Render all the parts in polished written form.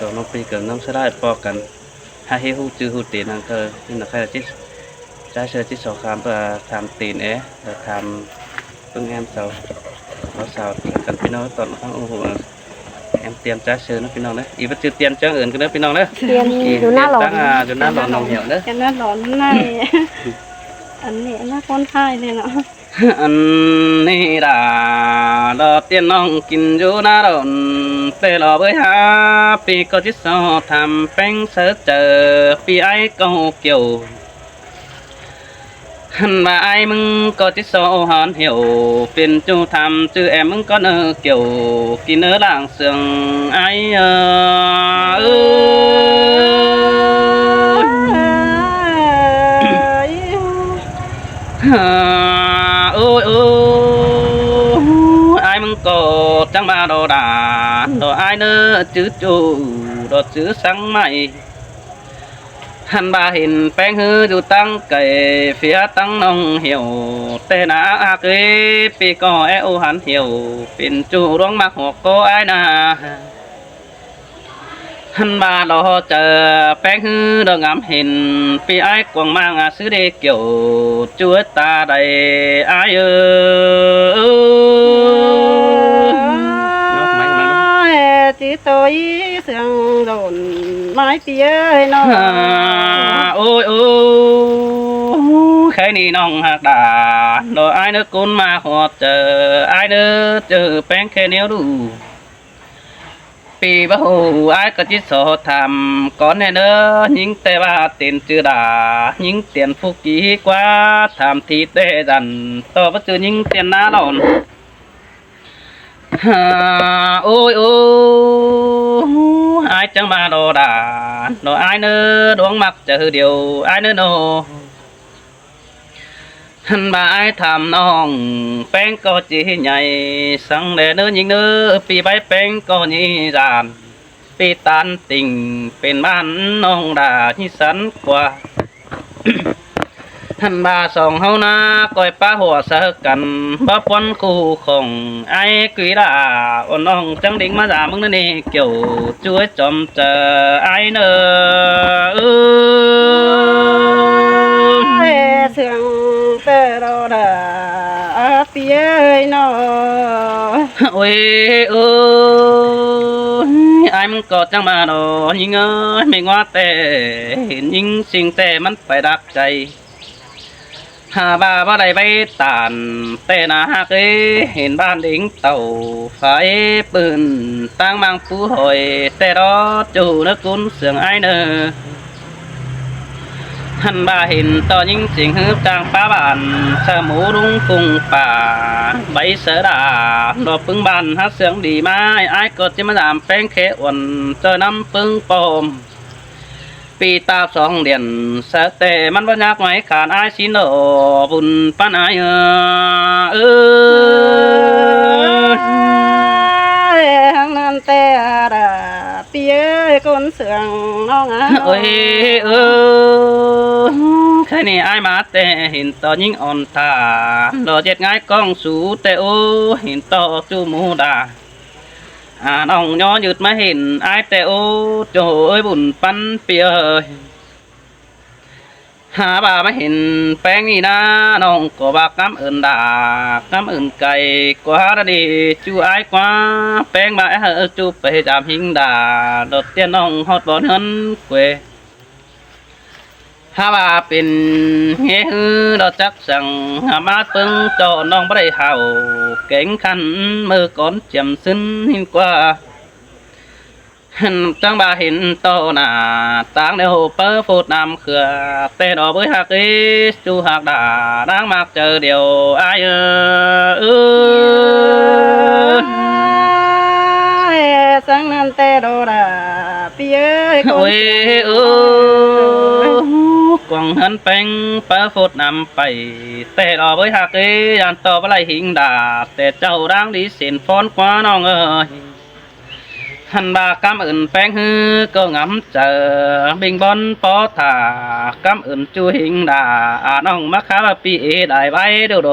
cho nó bị cần nó sẽ lại bỏ cần hai hi hu chữ hu tiền hàng cơ nhưng là khai là chít trái sơ chít sầu khám và tham tiền é và tham phương em sầu nó sầu cần pin nó toàn nó ủng hộ em tiêm trái sơ nó pin nó đấy ý vẫn chưa tiêm choอื่นcái đó pin nó đấy เรียนอยู่หน้าหลอน อยู่หน้าหลอนนองเหี่ยวเด้อ กันหน้าหลอนในอันนี้หน้าคนไทยเลยเนาะ อันนี้ด่าเราเตียนน้องกินอยู่หน้าหลอนเปรอเบยหาปีก็จิตสอทำแป้งเสือเจอปีไอ้ก็เกี่ยวหันมาไอ้มึงก็จิตโซหันเหี่ยวเป็นจูทำชื่อแอมมึงก็เนอเกี่ยวกินเนื้อหลังเสืองไอ้โอ้ยโอ้ไอ้มึงก็จังมาโดด่าโดไอ้เนื้อจืดจูโดจืดสังใหม่หันบาเห็นแป้งฮืออยู่ตั้งไก่เฟียตั้งน้องเหี่ยวแต่นาอาเกยปีก็แอวหันเหี่ยวเป็นจูร้องมักหัวก็ไอ้นาหันบาดอเจอแป้งฮือดองามเห็นปีไอ้กวางมางอาซื้อเดเกี่ยวจัวตาใดไอ้chỉ tôi sương đồn mái phía nó ôi ôi cái này nong hạt đà rồi ai nữa cún mà hoặc chờ ai nữa chờ bén khe néo đủปีบ่ฮู้อ้ายก็จิตโสทำก่อนแน่เด้อยิงแต่ว่าเตียนจือดายิงเตียนฟุกีกว่าทำทีเตดันต่อบ่จือยิงเตียนหน้าหลอนโอ้ยโอ้ai chẳng mà đồ đà đồ ai nữa đoán mặt chờ điều ai nữa nô hắn bà ai thầm nong bén có chỉ nhảy sang để nữa những nữa pi bay bén có nhị giàn pi tan tình bên ban nong đà như sắn quaท่านบาสองเฮานาก้อยป้าหัวเสอกันบ่ปนคู่ของไอ้กุยดาอ่อนน้องจังดิ่งมาด่ามึงนั่นนี่เกี่ยวช่วยจอมเจอไอ้เนอเสียงเตอรอดาเปียน้อโอ้ยเออไอ้มึงก็จังมาโนยิงเอ้ยไม่งอแต่เห็นยิงสิ่งแต่มันไปดักใจหาบ้าบ่ได้ไปตานแต่นาเกยเห็นบ้านเด็งเต่าไฟปืนตั้งมังปูหอยแต่รอจู่นักกุนเสียงไอเนอหันบ้าเห็นต่อยิงเสียงฮึบจางป้าบ้านสมูรุงกุงป่าใบเสือดาดอกปึงบานฮัดเสียงดีไม้ไอ้กดจะมาดามแป้งเขอ่อนเจอน้ำปึงปอมปีตาสองเดือนเสแต่มันว่ายากไหมขาดไอ้ชินโดบุญปันไอ้ทางนั้นแต่ดาเปียคนเสียงน้องโอ้ยแค่นี้ไอ้มาแต่เห็นต่อยิ่งอ่อนตาหล่อเจ็ดง่ายกล้องสูแต่โอ้เห็นต่อจูมูดาน้องย้อนหยุดมาเห็นไอ้แต่โอ้โจเอ้ยบุญปันเปียหาบ่ามาเห็นแป้งนี่นะน้องก็บากน้ำอื่นด่าน้ำอื่นไก่กว่าดีจูไอ้กว่าแป้งมาเฮอจูไปจามหิงด่าโดดเตี้ยน้องฮอดบ่อนเฮินเกวหาบ่าเป็นเฮ้ฮือเราจักสั่งหามาปึงโจน้องบ่ได้เห่าเก่งขันมือก่อนเจียมซึ้นหินกว่าจังบ่าเห็นโตหน้าต่างเดียวเปิ้ลฟูดนำเขื่อแต่ดอกเบื้อหักอีจูหักด่าดังมากเจอเดียวไอ้สังนั้นแต่ดอดาเปียคน โอ้ยกวางหันแป้งเปิ้ลฟูดนำไปแต่ดอกเบื้อหักอียันต่อไปไล่หิงด่าแต่เจ้าดังดีเสียนฟ้อนกว่าน้องเอ้ยหันบากำอื่นแป้งฮือก็งำเจอบิงบอลปอถากำอื่นจูหิงดาน้องมะขามปีได้ใบเดียวโด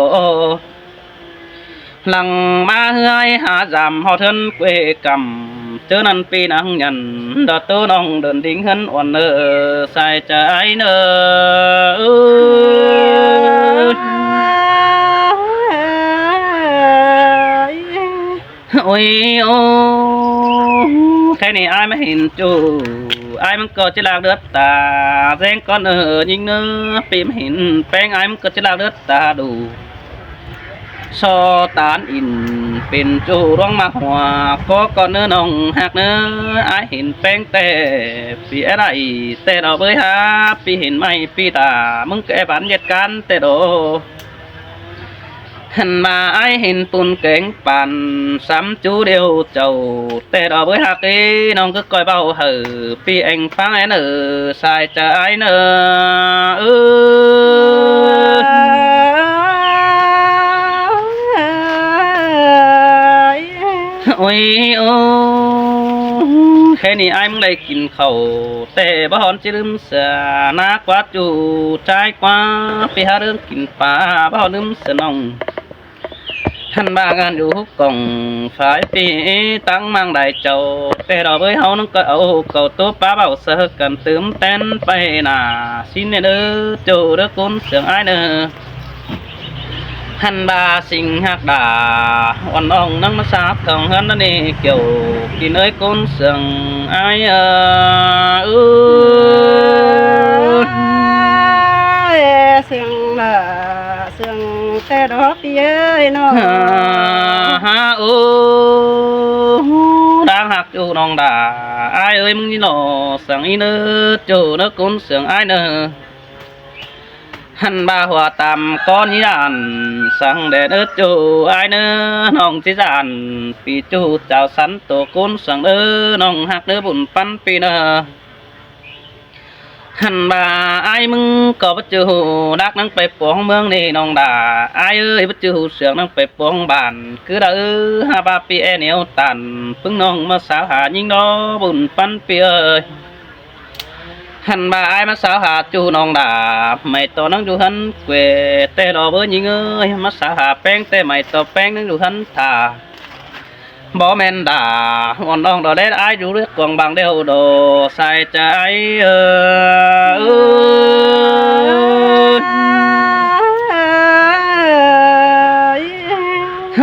หลังมาเฮือยหาจำหอเทินเกวกำ chớ năn pi nắng nhận đợt tớ nong đơn đính hân oan nơ sai trái nơ ôi ô cái này ai mà hình chủ ai mà có chỉ lạc đất ta rèn con ở nhìn nữa phim hình phèn ai mà có chỉ lạc đất ta đủ so tán inเป็นจูร้องมาหัวก็ก่อนเนื้อน้องหักเนื้อไอเห็นแป้งแต่ปีอะไรแต่เราเบยหาปีเห็นไม่ปีตามึงแกบันเหตุการแต่โดหันมาไอเห็นตุนเก่งปั่นซ้ำจูเดียวเจ้าแต่เราเบยหักเอ้น้องก็คอยเบาเหอปีเอ็งฟังไอเนื้อสายใจเนื้อโอ้ยโอ้แค่นี้ไอ้มึงได้กินข้าวแต่บ่ฮอนจะลืมเสือนักว่าจูใจกว่าไปหาเรื่องกินปลาบ่ลืมเสือน้องหันบางานอยู่กล่องฝ่ายปีตั้งมังได้เจ้าแต่เราเว้ยเฮานั่งก็เอาเก่าตัวปลาเบาเสือกันเติมเต้นไปหน้าสินเด้อโจเด้อคนเสียงไอ้เด้อหันบาสิงหักดาอ่อนอ่องนั่งมาสาบของหันนั่นนี่เกี่ยวกินเอ้ยคนเสียงไอ้เสียงละเสียงแต่ดอกเย้ยน้องฮะโอ้đangหักจูน้องดาไอ้เอ้ยมึงนี่หนอเสียงอีเนื้อจูเนื้อคนเสียงไอ้เนื้อหันบาหัวตำก้อนยี่ดันสั่งแดดจูไอ้เนื้อน้องจีจันปีจูเจ้าสันตัวกุนสั่งเด้อน้องหักเด้อบุญปันปีเนื้อหันบาไอ้มึงก็ปัจจุดักนั่งไปปองเมืองนี่น้องด่าไอ้เอ้ยปัจจุเสียงนั่งไปปองบ้านคือเด้อฮาบาปีเหนียวตันพึ่งน้องมาสาวหายิงดอบุญปันปีเอ้ยหันบาไอ้มาสาวหาจูน้องด่าไม่ต่อนั่งอยู่หันเกวแต่ดอกเบอร์ยิงเอ้ยมาสาวหาแป้งแต่ไม่ต่อแป้งนั่งอยู่หันท่าบ่แม่นด่าอ่อนอ่องดอกเด็ดไอ้อยู่เรื่องกวางบางเดียวโดใส่ใจ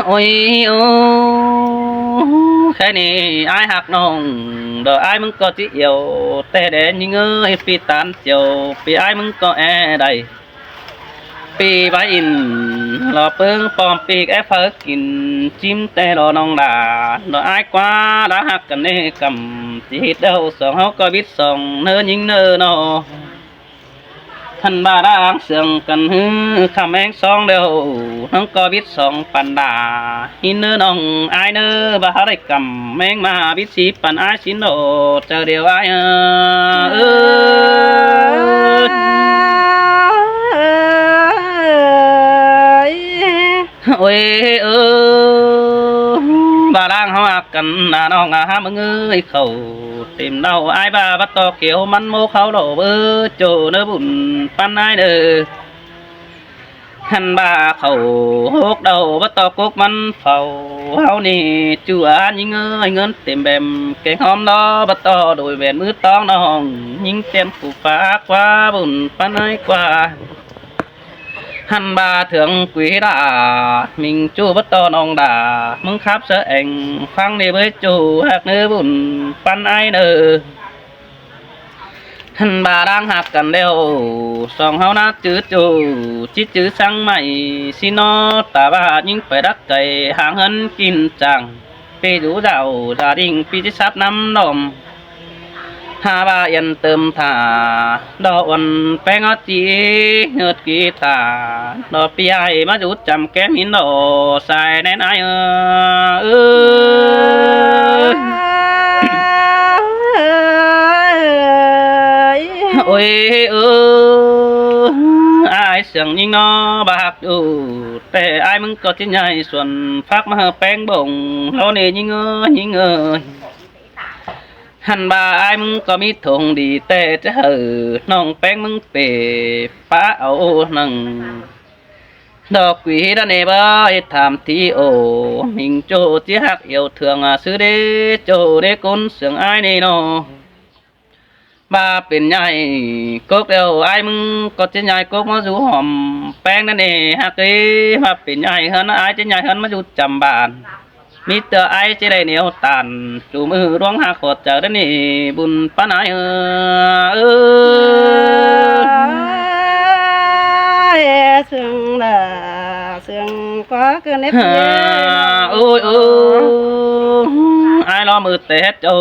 โอ้ยโอ้แค่นี้ไอ้หักน้องดอกไอ้มึงก็จิเอียวแต่เด่นยิงเอ้ยปีตานเจียวปีไอ้มึงก็แอได้ปีใบอินรอเปิ้งปอมปีกแอฟเฟิร์กินจิ้มแต่รอน้องด่าดอกไอ้กว่าด่าหักกันเน่กำจิตเดาสองเฮาก็บิดสองเนื้อยิงเนื้อนอท่านบาด่างเสียงกันฮือคำแมงสองเดียวน้องก็บิดสองปันด่าหินเนื้อน้องไอ้เนื้อบาได้กำแมงมาบิดสีปันไอ้สินโดเจอเดียวไอ้โอ้ยบาด่างเขาหักกันนาน้องอามึงเอ้ยเขาเต็มเดาไอ้บาบัดตอเกี่ยวมันโมเขาโดเบอโจเนื้อบุญปันไอ้เด้อหันบาเขาหกเดาบัดตอกกมันเฝ้าเฮานี่จัวยิงเอ้ยเงินเต็มแบมแกงหอมดอบัดตอโดยแหวนมือตองน้องยิงเต็มผู้ฟ้ากว่าบุญปันไอ้กว่าหันบาเถืองกุยด่ามิงจูบัตตอนองด่ามึงครับเสเองฟังในเบยจูหักเนื้อบุญปันไอเนื้อหันบาดังหักกันเดียวสองเฮานาจื้อจูจิจื้อสั่งใหม่สินอตาบายิงไปรักใจห่างเหินกินจังปีดูเจ้าดาดิ่งปีที่ซับน้ำนมฮาบายันเติมถาดอกวันแป้งอจีเงือดกีตาดอกปีไอมาจุดจำแก้มหินดอกใส่แน่นไอโอ้ยไอเสียงยิงนอบากดูแต่ไอมึงก็จะใหญ่ส่วนฟักมาแป้งบ่งเราเนี่ยยิงยิงหันบาไอ้มึงก็มีทงดีแต่จะน้องแป้งมึงเปป้าเอานัง ดอกquỷ đã nề bơi tham thi ổ mình chỗ chỉ hạc yêu thương sư đế chỗ đế côn sướng ai nè nó baเป็นใหญ่กกเดียวไอ้มึงก็จะใหญ่กกมาอยู่หอมแป้งนั่นเองฮักเอ้มาเป็นใหญ่เฮินไอ้จะใหญ่เฮินมาอยู่จำบานมีเตอไอ้จะได้เหนียวตันจูมือร้องหาขอดเจอได้นี่บุญปานายsương là sương quá cơn nếp ôi ai lo mưa tết châu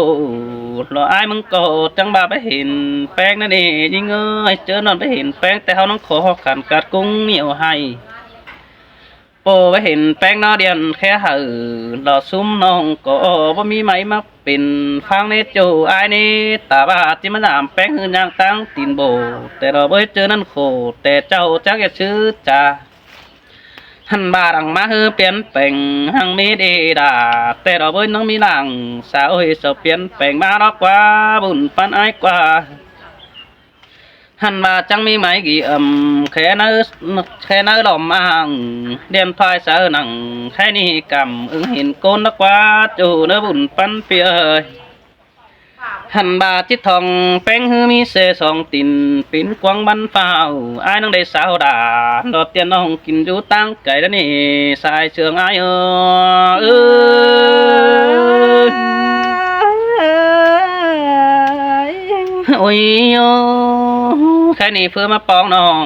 lo aiมึงโกจังบาไปเห็นแป้งนั่นเองยิ่งเอ้ยเจอนอนไปเห็นแป้งแต่เขาน้องขอขันกัดกุ้งเหนียวให้โปไปเห็นแป้งนอเดียนแค่หือเราซุ้มน้องก็บ่มีไหมมาเป็นฟังในจูไอ้นี่ตาบาที่มันแป้งหืนยางตั้งตีนโบแต่เราไม่เจอนั่นโคแต่เจ้าจักจะชื่อจ่าหันบาดังมาฮือเปลี่ยนแปลงหังมีดีดาแต่เราไม่น้องมีหลังสาวเฮสเปลี่ยนแปลงมารอกกว่าบุญปันไอ้กว่าหันมาจังมีไหมกี่แค่นื้อหล่อมอ่างเดียนพายเสือหนังแค่นี้กำเห็นโกนนักว่าจูเนื้อบุญปันเปียหันบาจิตทองแป้งฮือมีเสสองตินปิ่นกวางบันเฝ้าไอ้น้องได้สาวดาดอดเตียนน้องกินอยู่ตั้งไก่แล้วนี่สายเชืองไอ้โอ้ยแค่นี้เพื่อมาปองน้อง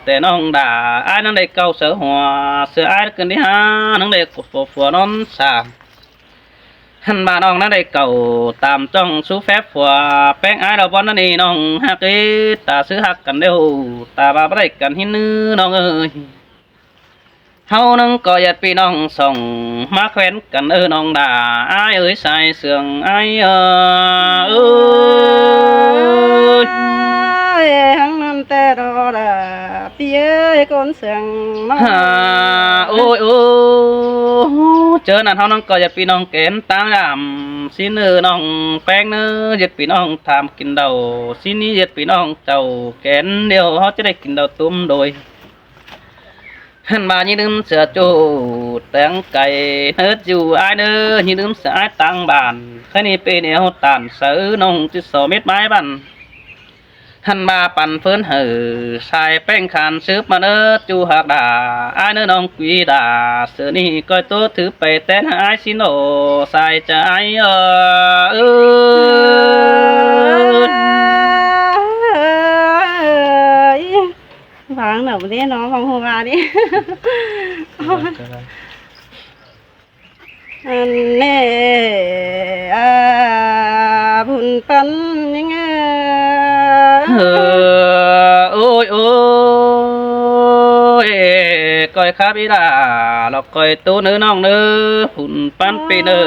แต่น้องด่าไอ้น้องได้เกาเสือหัวเสือไอ้เกินที่ห้าน้องได้กดฝัวนอนสาหันมาน้องนั่นได้เก่าตามจ้องสู้แฟบฝัวแป้งไอ้เราบอลนั่นนี่น้องฮักเอ้ตาซื้อฮักกันเดียวตาบาไม่ได้กันหินนื้อน้องเอ้ยเฮานึงก็อยากปีน้องส่งมาแขวนกันน้องด่าไอ้เอ้ยใส่เสื่องไอ้hăng năm tê đó là phía con sương nó ôi chờนั่นเฮาน้องก็อยากปีน้องแกนตางามสิเนื้อน้องแป้งเนื้อเย็ดปีน้องทำกินเดาสินี้เย็ดปีน้องเจ้าแกนเดียวเขาจะได้กินเดาตุ้มโดยหันมายี่ลืมเสือจูแตงไก่เนื้ออยู่ไอ้เนื้อยี่ลืมเสือไอ้ตังบานแค่นี้เป็นเอวตานเสือน้องจิตสอเม็ดไม้บันหันมาปั่นเฟินหือใส่แป้งขันซื้อมาเนื้อจูหักด่าไอ้เนื้อน้องกุยด่าเสือนี่ก้อยตัวถือไปแต่ไอ้สิโนใส่ใจvàng nở đi nó vòng hồ bà đi nè bùn phân nhưng ôi coi khá bí đà lọc coi tú nữ nong nữ phun pan pì nữ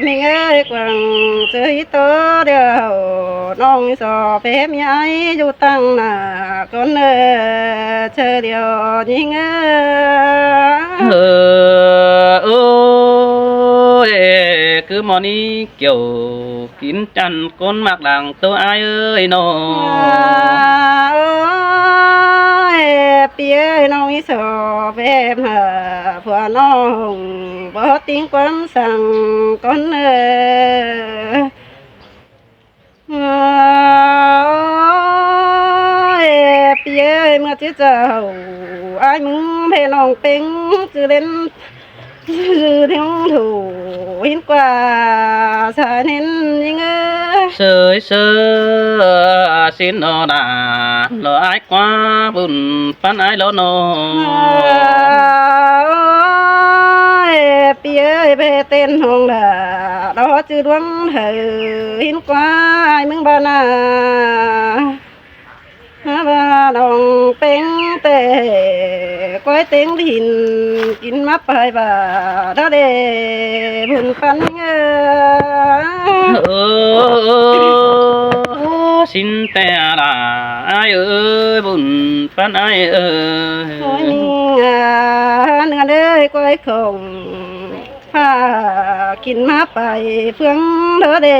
mình ơi quăng chơi tớ đều nong sò phép nhái du tăng là con chơi điều nhưng cứ món đi kiểu kín chăn con mặc làng tôi ai ơi nó phía nông ý sò phép phở nông bỏ tiếng quán sang con phía mà chứ giàu ai muốn về nông tính chứ đến dư theo thủ hiến quà xa nên những sơi xin nó đã lo ai quá buồn phán ai lo nó phía về tên hồng là đó chứ đúng thử hiến quà ai mừng bà na bà đồng tên tệ quay tiếng thìn kín mắt bài bà đó để buồn phán xin tè là ai ơi buồn phán ai ơi ôi mình nửa đời quay không pha kín mắt bài phương đó để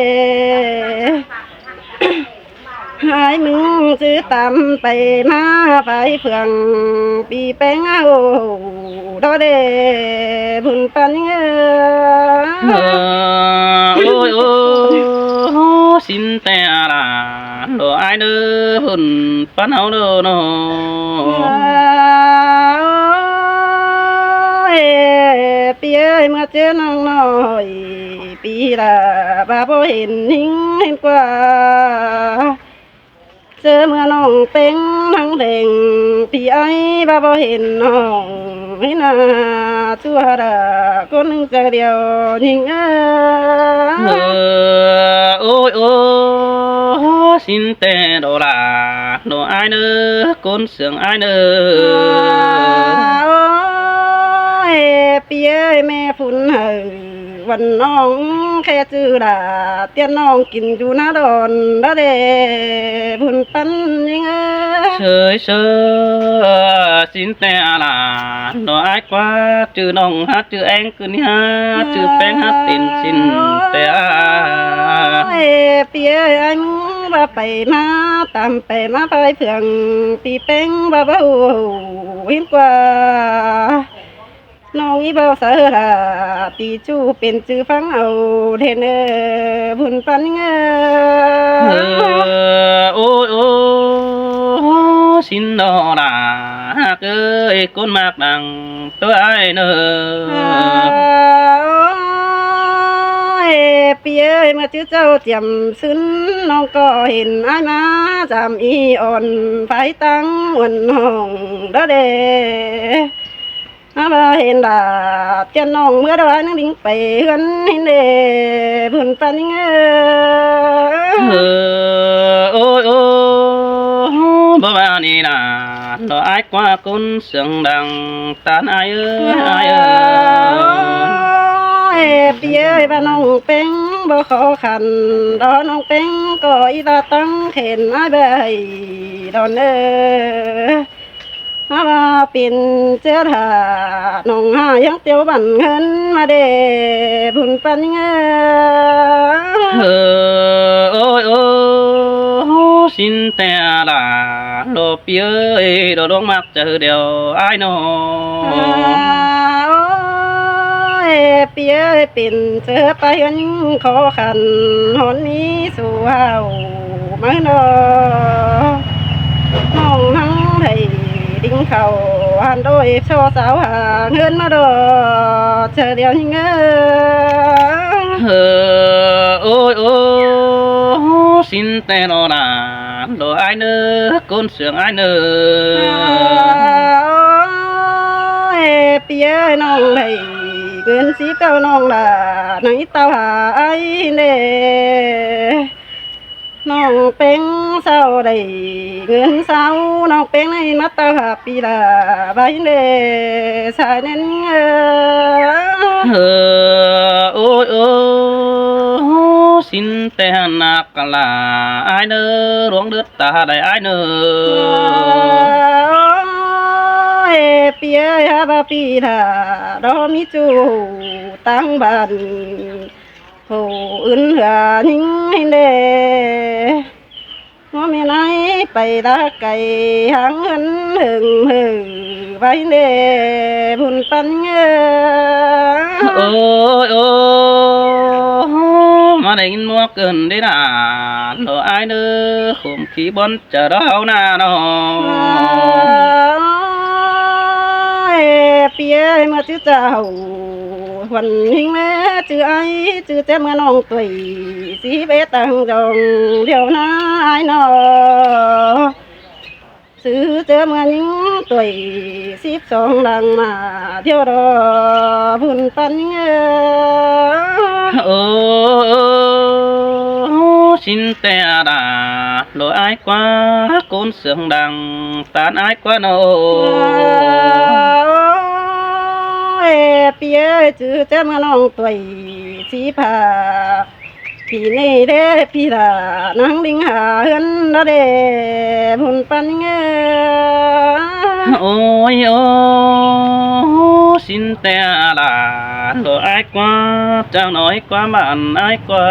หายมึงซื้อตามไปมาไปเฟืองปีแป้งเอาดอเดบุญปันเง โอ้ยโอ้สินแต่ละโดไอเด้อหุ่นปันเอาเด้อเนาะ ปีเอ้ยเมื่อเจอน้องน้อยปีละบาบ่เห็นหิงเห็นกว่าเจอเมื่อน้องเป็นทั้งเด่งปีไอ้บาบ่เห็นน้องให้นาชั่วระคนหนึ่งใจเดียวยิงโอ้ยโอ้สินแต่โดละโดไอเด้อคนเสียงไอเด้อ ปีเอ้ยแม่ฝุ่นเหอวันน้องแค่จื้อดาเตี้ยน้องกินอยู่หน้าดอนแล้วเด้ฝุ่นปันยังเฉยเฉยสินแต่ละโดไอกว่าจื้อน้องฮัดจื้อแองคืนนี้ฮัดจื้อแป้งฮัดตินสินแต่ปีเอ้ยไอ้มึงว่าไปมาตามไปมาไปเพื่องปีแป้งว่าบ่เห็นกว่าน้องอีเบาเสือปีจูเป็นจื้อฟังเอาเทนบุญปันโอ้ยโอ้สินดอลาเกยก้นมากดังตัวไอเนอปีเอ้ยเมื่อจื้อเจ้าเตรียมซึ้นน้องก็เห็นไอ้มาจำอีอ่อนไฟตั้งวันห้องเด้อเด้มาเห็นดาเจ้าน้องเมื่อดอยนั่งดิ้งไปเฮือนเห็นเด้บุญปันโอ้ยโอ้บ่มานี่นะดอกไอ้กว่าคนเสียงดังตานไอ้ไอ้ปีเอ้ยบ้านน้องเป็งบ่ขอขันดอนน้องเป็งก็อีตาตั้งเข็นไอ้ใบดอนมาเป็นเจ้าถาน้องหายังเตียวบันเงินมาเดบุญปันโอ้ยโอ้สินแต่ละโลเปียโดดวงมักเจอเดียวไอ้น้องปีเอ้ยเป็นเจอไปอันขอขันหอนนี้สู่เฮาไม่นอน้องทั้งไทยดิ้งเขาหันโดยโชว์สาวหาเงินมาดอเจอเดียวยิ่งโอ้ยโอ้สินแต่นอนาโดไอเนอคนเสียงไอเนอปีเอ้ยน้องไทยเงินสีเต้าน้องล่ะไหนเต้าหาไอ้เน่น้องเป็งเศร้าได้เงินเศร้าน้องเป็งในมัตตาหาปีละใบเน่สายเน้นโอ้ยโอ้สินแต่นักกะลาไอเนอหลวงเดือดตาได้ไอเนอปีเอ้ยฮาบาปีท่าดอมิจูตั้งบ้านโหอื่นเหลือนิ่งให้เด้ว่าไม่ไหนไปรักไก่หางเงินหึงไว้เด้บุญปันโอ้ยโอ้มาได้ยินมัวเกินได้ด่าโดไอเด้อข่มขี้บนจะเดาหน้าน้องปีเอ้ยเมื่อจื้อเจ้าวันหิงแม่จื้อไอ้จื้อเจ้าเมื่อน้องตุยสีเบตังจงเดียวน้าไอ้นอซื้อเจ้าเมื่อหิงตุย12ดังมาเที่ยวรอบุญปันโอ้สินแต่ดาโลไอ้กว่าคนเสียงดังตานไอ้กว่าโนปีเอ้ยจื้อเจ้าเมื่อน้องตุยสีผ้าพี่นี่เด้พี่ละนั่งลิงหาเฮือนละเด้บุญปันโอ้ยโอ้สินแต่ละโลไอ้กว่าเจ้าน้อยกว่าบ้านไอ้กว่า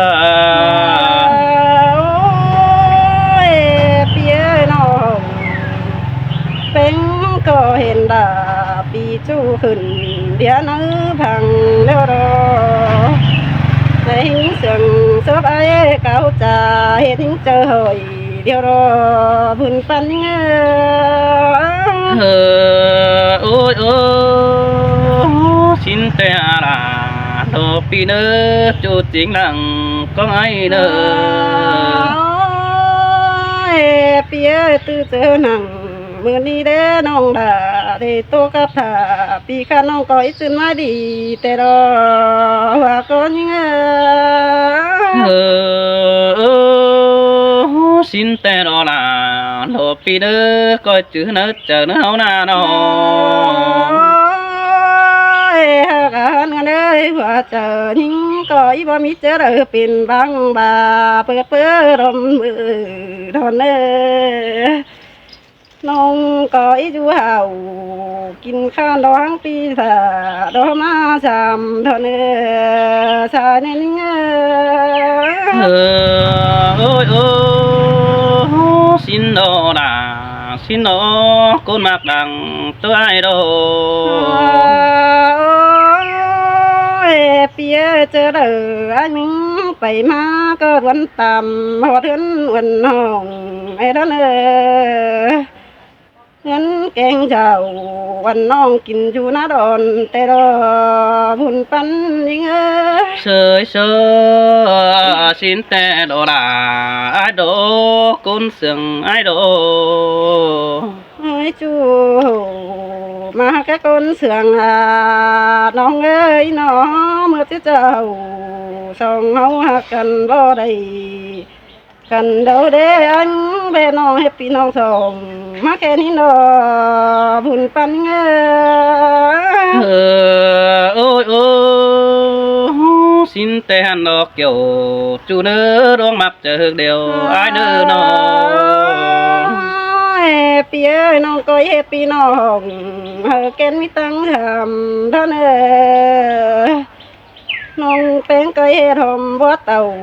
ขึ้นเดี๋ยวนื้อพังเร็วรอในหิ้งเสียงเสือใบเก่าจ่าเห็นหิ้งเจอหอยเดี๋ยวรอบุญปันเงอ ôi ôi xin te là đồ pi nơ chú chính lặng có ai nơ ôi phía tư chớ nặng mưa đi đế nông đà để tô cắp thả pi khá nông có ít chân mai đi tê đò và có những xin te đó là đồ pi nơ coi chữ nơ chờ nó hấu na nó cả ngàn ơi và chờ những coi bao mi chờ đợi pin băng bà bơ bơ rôm mưa đòn ơi nông coi chú hào kinh khan đoán pi thà đó mà chạm đòn ơi xa nên ôi ôi xin đó là xin nó con mặc đằng tôi ai đâu phía chờ đợi anh phải mà cơ quan tầm họ thuyền quần hồng ai đó nè ngân keng chào quần non kín chú ná đòn tê đò buồn pan đi ngơ sơi sơ xin tê đồ là ai đồ con sừng ai đồ ôi chú mà cái con sườn non ơi nó mưa tiết chào sông hậu cần bo đầy cần đâu để anh bé non happy non sông mà cái ní nó buồn pan ôi ôi xin tê hàn đọc kiểu chú nơ đong mặt chờ đều ai nơ nó happy ơi non coi happy non hờ ken mi tăng hầm đó nè non tên coi hết hòm bó tàu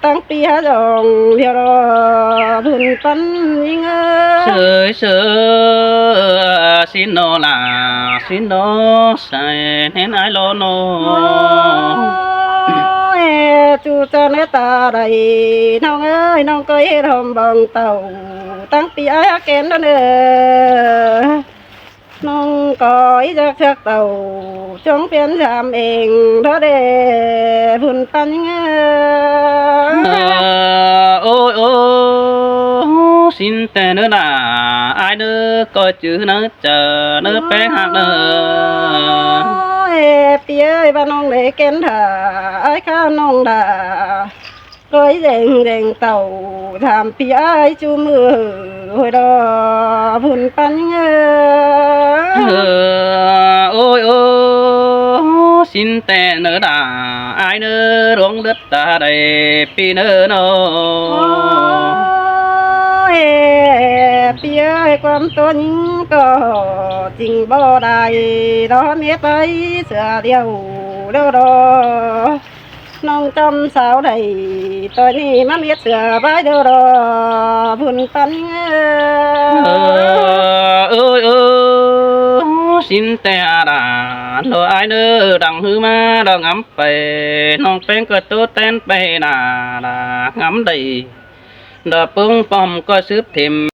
tăng pi há dòng điều đó buồn pan nhưng sơi sơ xin nó là xin nó sai nên ai lo nó chú cho nó ta đầy non ơi non coi hết hòm bằng tàu tăng pi há ken đó nè non coi chắc tàu trong phiên làm eng đó để buồn pan ôi ôi xin tè nữa là ai nữa coi chữ nó chờ nó bé hát nữa pi ơi ba non để kén thả ai khá non đà coi rèn rèn tàu làm pi ai chú mưa hồi đó buồn pan ôi ôi xin tè nữa là ai nữa ruộng đất ta đầy pi nữa nó pi ơi quan tôi những có tình bao đài đó biết ấy sửa điều đâu đó nông trăm sao đầy tôi đi mà biết sửa bãi đâu đó buồn pan ơi ơi xin tè là lo ai nữa đằng hư ma đằng ngắm về non tên có tốt tên về là ngắm đầy đập bông bom có sướp thêm